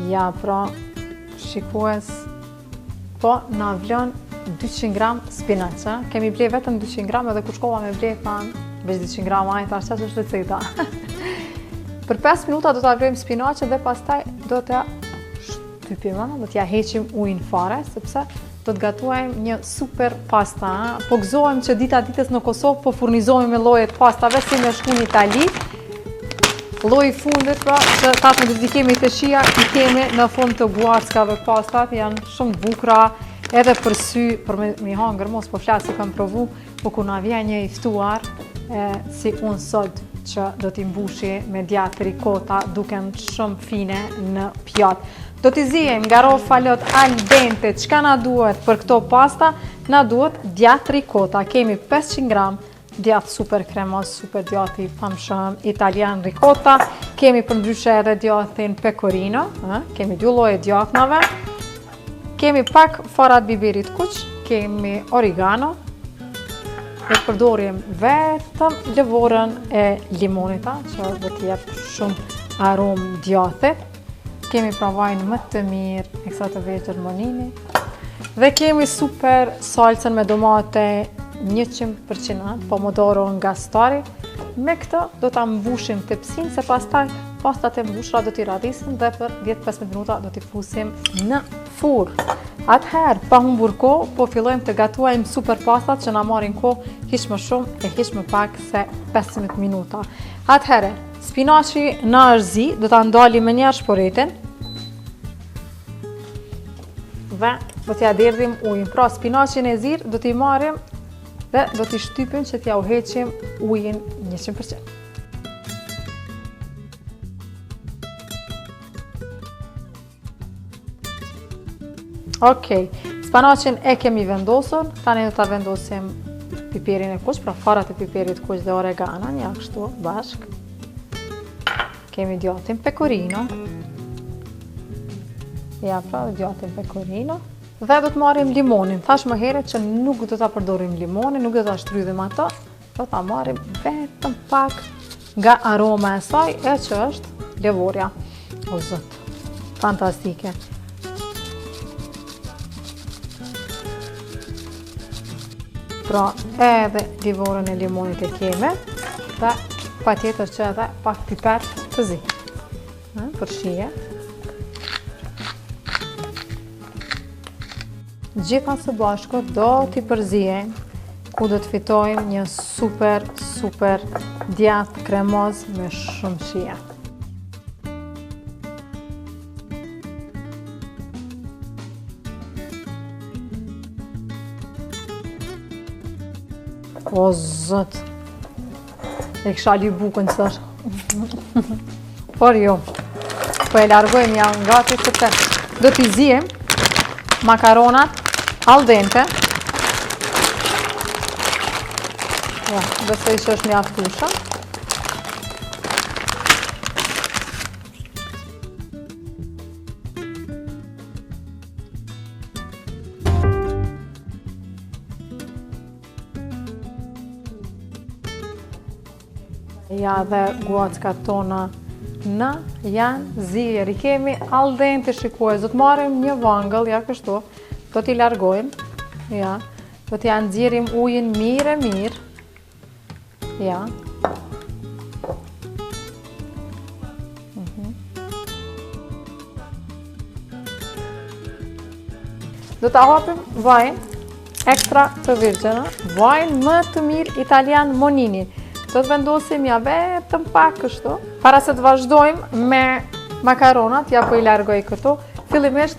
Ja, pra, shikues, po, na vlon 200 gram spinac, kemi ble vetëm 200 gram edhe kur shkova me ble, thanë, veç 200 gram, ajta, ashtë është receta. Për 5 minuta do t'a vlojmë spinaqe dhe pastaj do t'ja shtypim, do t'ja heqim ujin fare, sepse do t'gatuajmë një super pasta. Po gëzohem që dita ditës në Kosovë po furnizohemi me lloje të pastave si me shku në Itali. Lloji fundit, pra, që 18 kemi të shia, i kemi në fund të guarckave pastat, janë shumë bukra, edhe për sy, për me hangër, mos po flasë, kam provu, po ku na vjen një iftuar, si unë sot, që do t'i mbushi me djatë rikota, duken shumë fine në pjatë. Do t'i zijem nga falot al dente, çka na duhet për këto pasta, na duhet djatë rikota, kemi 500 gram, djatë super kremos, super djati famshëm, italian ricotta, kemi përndryshe edhe djatin pecorino, kemi 2 lloje djatnave, kemi pak farat biberit kuq, kemi oregano, dhe përdorim vetëm lëvorën e limonita, që do t'jep shumë aromë djatit, kemi pra vajnë më të mirë, e kësa të veqër monini, dhe kemi super salcën me domate 100% pomodoro nga stari. Me këtë do t'a mbushim tepsin, se pastaj pastat e mbushra do t'i radisim dhe për 10-15 minuta do t'i fusim në furr. Atëherë, pa humbur kohë, po fillojmë të gatuajmë super pastat që na marrin kohë hiq më shumë e hiq më pak se 15 minuta. Atëherë, spinaci na është zi, do t'a ndalim me njerë shporetin dhe do t'ja derdhim ujin. Pra, spinacin e zirë do t'i marrim dhe do t'i shtypim që t'ja uheqim ujin 100%. Okej, spanaqin e kemi vendosur, tani do t'a vendosim piperin e kuq, pra farat e piperit kuq dhe oreganon, ja kështu, bashk. Kemi djatin pecorino. Ja, pra, djatin pecorino. Dhe do të marrim limonin. Thash më herët që nuk do t'a përdorim limonin, nuk do t'a shtrydhim ato, do t'a marrim vetëm pak nga aroma e saj, e që është lëvorja. O zot, fantastike. Pra, edhe lëvorën e limonit e keme, dhe pa tjetër që edhe pak piper të zi. Për shije. Gjitha së bashku do t'i përzijem, ku do të fitojmë një super djatë kremoz me shumë shije. O zot, e kisha li bukën sër. Por jo, po e largojmë ja nga të të. Do t'i zijem makaronat al dente. Ja, besoj që është mjaftueshëm. Ja, dhe guackat tona në janë zirë. I kemi al dente, shikues. Do të marrim një vangëll, ja kështu. Do t'i largojmë. Ja. Do t'ja nxjerrim ujin mirë. Ja. Do t'a hapim vajin ekstra të virgjëna. Vajin më të mirë italian Monini. Do të vendosim ja vetëm pak kështu. Para se të vazhdojmë me makaronat, ja po i largoj këtu. Fillimisht